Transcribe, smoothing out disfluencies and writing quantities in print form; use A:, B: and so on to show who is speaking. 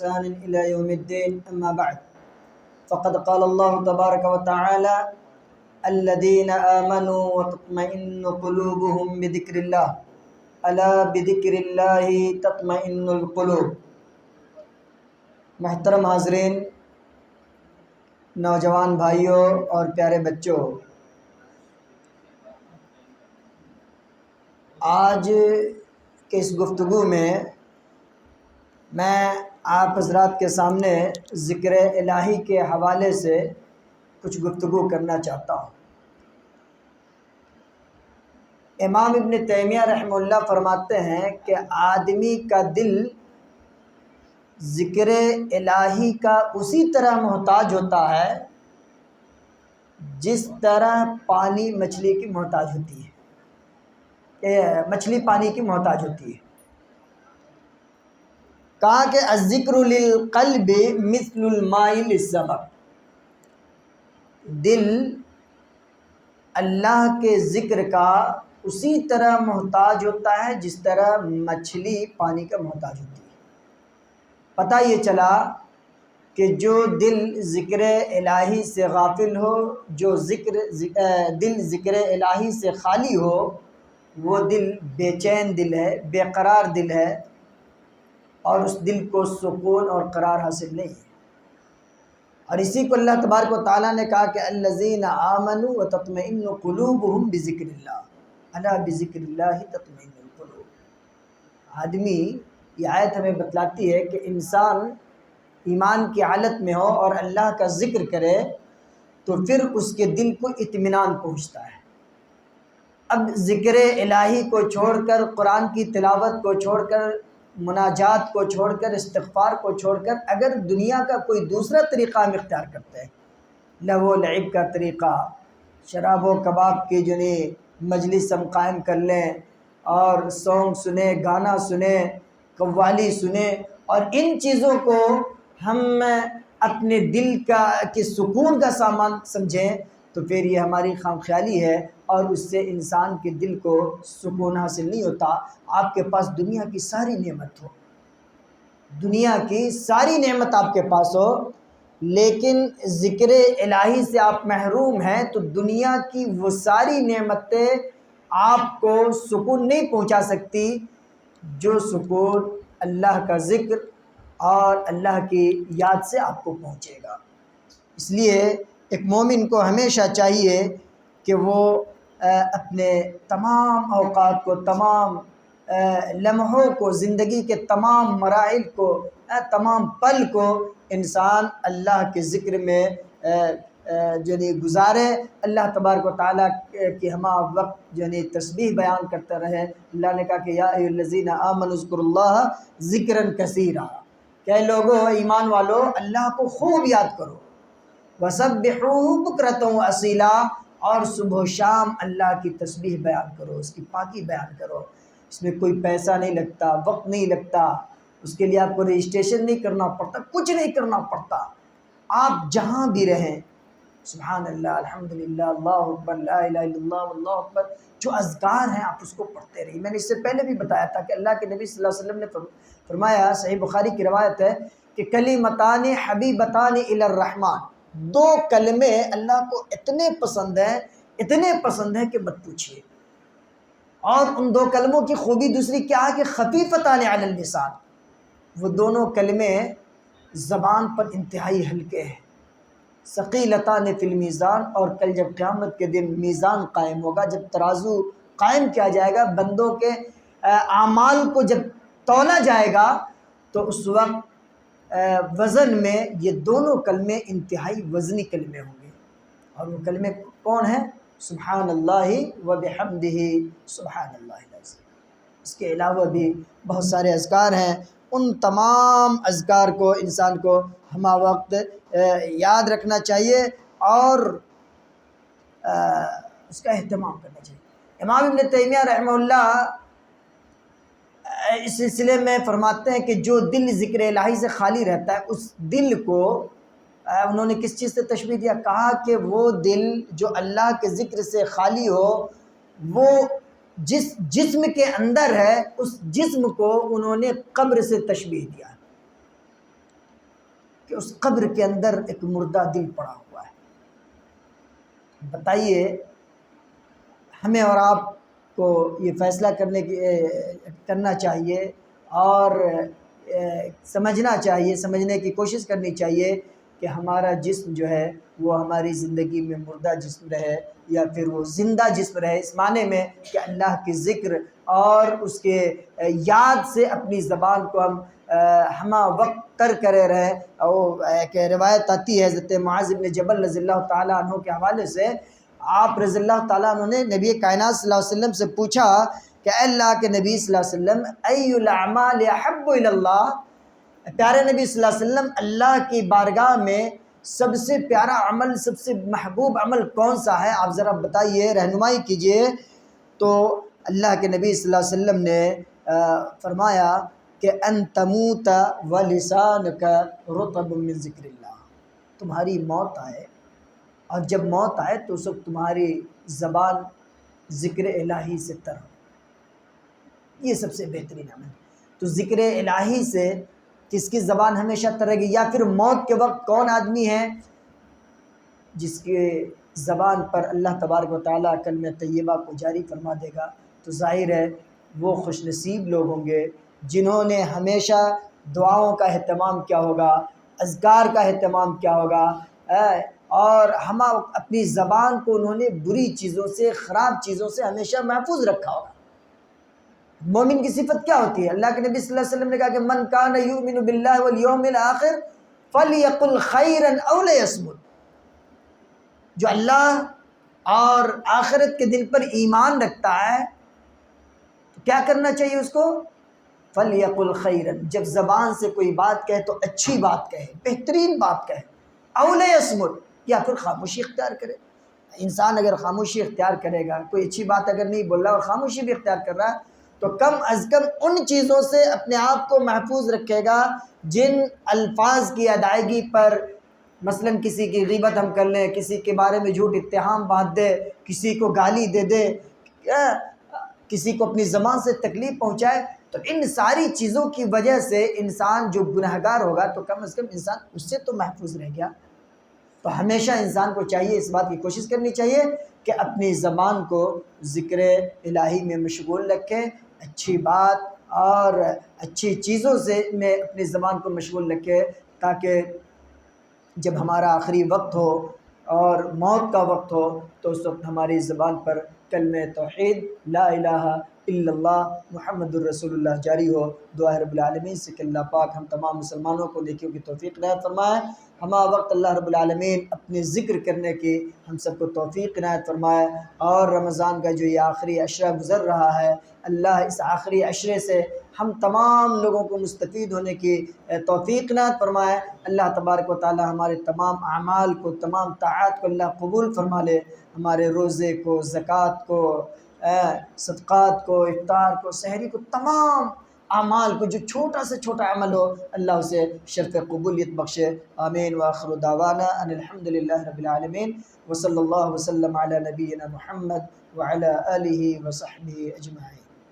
A: بإحسان إلى يوم الدين أما بعد فقد قال الله تبارك وتعالى الذين آمنوا وتطمئن قلوبهم بذكر الله ألا بذكر الله تطمئن القلوب۔ محترم حاضرین، نوجوان بھائیوں اور پیارے بچوں، آج کے اس گفتگو میں آپ حضرات کے سامنے ذکر الہی کے حوالے سے کچھ گفتگو کرنا چاہتا ہوں۔ امام ابن تیمیہ رحمہ اللہ فرماتے ہیں کہ آدمی کا دل ذکر الہی کا اسی طرح محتاج ہوتا ہے جس طرح پانی مچھلی کی محتاج ہوتی ہے، مچھلی پانی کی محتاج ہوتی ہے۔ کہا کہ الذکر للقلب مثل الماء للسمک، دل اللہ کے ذکر کا اسی طرح محتاج ہوتا ہے جس طرح مچھلی پانی کا محتاج ہوتی ہے۔ پتہ یہ چلا کہ جو دل ذکر الہی سے غافل ہو، جو دل ذکر الہی سے خالی ہو، وہ دل بے چین دل ہے، بے قرار دل ہے، اور اس دل کو سکون اور قرار حاصل نہیں ہے۔ اور اسی کو اللہ تبارک و تعالیٰ نے کہا کہ الذین آمنوا وتطمئن قلوبہم بذکر اللہ الا بذکر اللہ تطمئن القلوب۔ آدمی، یہ آیت ہمیں بتلاتی ہے کہ انسان ایمان کی حالت میں ہو اور اللہ کا ذکر کرے تو پھر اس کے دل کو اطمینان پہنچتا ہے۔ اب ذکر الہی کو چھوڑ کر، قرآن کی تلاوت کو چھوڑ کر، مناجات کو چھوڑ کر، استغفار کو چھوڑ کر اگر دنیا کا کوئی دوسرا طریقہ ہم اختیار کرتے ہیں، لہو و لعب کا طریقہ، شراب و کباب کی مجلس ہم قائم کر لیں اور سونگ سنیں، گانا سنیں، قوالی سنیں، اور ان چیزوں کو ہم اپنے دل کے سکون کا سامان سمجھیں تو پھر یہ ہماری خام خیالی ہے، اور اس سے انسان کے دل کو سکون حاصل نہیں ہوتا۔ آپ کے پاس دنیا کی ساری نعمت ہو، دنیا کی ساری نعمت آپ کے پاس ہو، لیکن ذکر الہی سے آپ محروم ہیں تو دنیا کی وہ ساری نعمتیں آپ کو سکون نہیں پہنچا سکتی جو سکون اللہ کا ذکر اور اللہ کی یاد سے آپ کو پہنچے گا۔ اس لیے ایک مومن کو ہمیشہ چاہیے کہ وہ اپنے تمام اوقات کو، تمام لمحوں کو، زندگی کے تمام مراحل کو، تمام پل کو انسان اللہ کے ذکر میں گزارے، اللہ تبارک و تعالیٰ کی ہمہ وقت تسبیح بیان کرتا رہے۔ اللہ نے کہا کہ یا ایھا الذین آمنوا اذکروا اللہ ذکرا کثیرا، کہ لوگو، ایمان والو، اللہ کو خوب یاد کرو، وسبحوہ بکرۃ واصیلا، اور صبح و شام اللہ کی تسبیح بیان کرو، اس کی پاکی بیان کرو۔ اس میں کوئی پیسہ نہیں لگتا، وقت نہیں لگتا، اس کے لیے آپ کو رجسٹریشن نہیں کرنا پڑتا، کچھ نہیں کرنا پڑتا۔ آپ جہاں بھی رہیں، سبحان اللہ، الحمدللہ، اللہ اکبر، لا الہ الا اللہ، واللہ اکبر، جو اذکار ہیں آپ اس کو پڑھتے رہیے۔ میں نے اس سے پہلے بھی بتایا تھا کہ اللہ کے نبی صلی اللہ علیہ وسلم نے فرمایا، صحیح بخاری کی روایت ہے کہ کلمتان حبیبتان الی الرحمن، دو کلمے اللہ کو اتنے پسند ہیں کہ مت پوچھیے۔ اور ان دو کلموں کی خوبی دوسری کیا ہے کہ خفیفتان علی اللسان، وہ دونوں کلمے زبان پر انتہائی ہلکے ہیں، ثقیلتان فی المیزان، اور کل جب قیامت کے دن میزان قائم ہوگا، جب ترازو قائم کیا جائے گا، بندوں کے اعمال کو جب تولا جائے گا تو اس وقت وزن میں یہ دونوں کلمے انتہائی وزنی کلمے ہوں گے۔ اور وہ کلمے کون ہیں؟ سبحان اللہ و بحمدہ سبحان اللہ العظیم۔ اس کے علاوہ بھی بہت سارے اذکار ہیں، ان تمام اذکار کو انسان کو ہمہ وقت یاد رکھنا چاہیے اور اس کا اہتمام کرنا چاہیے۔ امام ابن تیمیہ رحمہ اللہ اس سلسلے میں فرماتے ہیں کہ جو دل ذکر الہی سے خالی رہتا ہے، اس دل کو انہوں نے کس چیز سے تشبیہ دیا؟ کہا کہ وہ دل جو اللہ کے ذکر سے خالی ہو، وہ جس جسم کے اندر ہے، اس جسم کو انہوں نے قبر سے تشبیہ دیا۔ کہ اس قبر کے اندر ایک مردہ دل پڑا ہوا ہے۔ بتائیے ہمیں اور آپ کو یہ فیصلہ کرنا چاہیے اور سمجھنا چاہیے، سمجھنے کی کوشش کرنی چاہیے کہ ہمارا جسم جو ہے وہ ہماری زندگی میں مردہ جسم رہے یا پھر وہ زندہ جسم رہے، اس معنی میں کہ اللہ کے ذکر اور اس کے یاد سے اپنی زبان کو ہم ہمہ وقت تر کرے رہیں۔ اور ایک روایت آتی ہے حضرت معاذ بن جبل رضی اللہ تعالیٰ عنہ کے حوالے سے، آپ رضی اللہ تعالیٰ عنہ نے نبی کائنات صلی اللہ علیہ وسلم سے پوچھا کہ اے اللہ کے نبی صلی اللہ علیہ وسلم ای الاعمال احب الی اللہ، پیارے نبی صلی اللہ علیہ وسلم اللہ کی بارگاہ میں سب سے پیارا عمل، سب سے محبوب عمل کون سا ہے؟ آپ ذرا بتائیے، رہنمائی کیجئے۔ تو اللہ کے نبی صلی اللہ علیہ وسلم نے فرمایا کہ ان تموت ولسانک رطب من ذکر اللہ، تمہاری موت آئے اور جب موت آئے تو اس وقت تمہاری زبان ذکر الہی سے تر ہو، یہ سب سے بہترین عمل۔ تو ذکر الہی سے کس کی زبان ہمیشہ تر رہے گی؟ یا پھر موت کے وقت کون آدمی ہے جس کے زبان پر اللہ تبارک و تعالیٰ کلمہ طیبہ کو جاری فرما دے گا؟ تو ظاہر ہے وہ خوش نصیب لوگ ہوں گے جنہوں نے ہمیشہ دعاؤں کا اہتمام کیا ہوگا، اذکار کا اہتمام کیا ہوگا، اور ہم اپنی زبان کو انہوں نے بری چیزوں سے، خراب چیزوں سے ہمیشہ محفوظ رکھا ہوگا۔ مومن کی صفت کیا ہوتی ہے؟ اللہ کے نبی صلی اللہ علیہ وسلم نے کہا کہ من کان یؤمن باللہ والیوم الآخر فلیقل خیرا او لیصمت، جو اللہ اور آخرت کے دن پر ایمان رکھتا ہے تو کیا کرنا چاہیے اس کو؟ فلیقل خیرا، جب زبان سے کوئی بات کہے تو اچھی بات کہے، بہترین بات کہے، او لیصمت، یا پھر خاموشی اختیار کرے۔ انسان اگر خاموشی اختیار کرے گا، کوئی اچھی بات اگر نہیں بول رہا اور خاموشی بھی اختیار کر رہا ہے، تو کم از کم ان چیزوں سے اپنے آپ کو محفوظ رکھے گا جن الفاظ کی ادائیگی پر، مثلا کسی کی غیبت ہم کر لیں، کسی کے بارے میں جھوٹ اتہام باندھ دے، کسی کو گالی دے دے، کسی کو اپنی زبان سے تکلیف پہنچائے، تو ان ساری چیزوں کی وجہ سے انسان جو گنہگار ہوگا تو کم از کم انسان اس سے تو محفوظ رہ گیا۔ تو ہمیشہ انسان کو چاہیے، اس بات کی کوشش کرنی چاہیے کہ اپنی زبان کو ذکر الہی میں مشغول رکھے، اچھی بات اور اچھی چیزوں سے میں اپنی زبان کو مشغول رکھے، تاکہ جب ہمارا آخری وقت ہو اور موت کا وقت ہو تو اس وقت ہماری زبان پر کلمہ توحید لا الہ الا اللہ محمد الرسول اللہ جاری ہو۔ دعا رب العالمین سے کہ اللہ پاک ہم تمام مسلمانوں کو نیکیوں کی توفیق عنایت فرمائے، ہمہ وقت اللہ رب العالمین اپنے ذکر کرنے کی ہم سب کو توفیق عنایت فرمائے۔ اور رمضان کا جو یہ آخری عشرہ گزر رہا ہے، اللہ اس آخری عشرے سے ہم تمام لوگوں کو مستفید ہونے کی توفیق عنایت فرمائے۔ اللہ تبارک و تعالی ہمارے تمام اعمال کو، تمام طاعات کو اللہ قبول فرما لے، ہمارے روزے کو، زکوٰۃ کو، صدقات کو، افطار کو، سحری کو، تمام اعمال کو، جو چھوٹا سے چھوٹا عمل ہو اللہ اسے شرف قبولیت بخشے۔ آمین وآخر دعوانا ان الحمد للہ رب العالمین، وصلی اللہ وسلم علی نبینا محمد وعلی آلہ وصحبہ اجمعین۔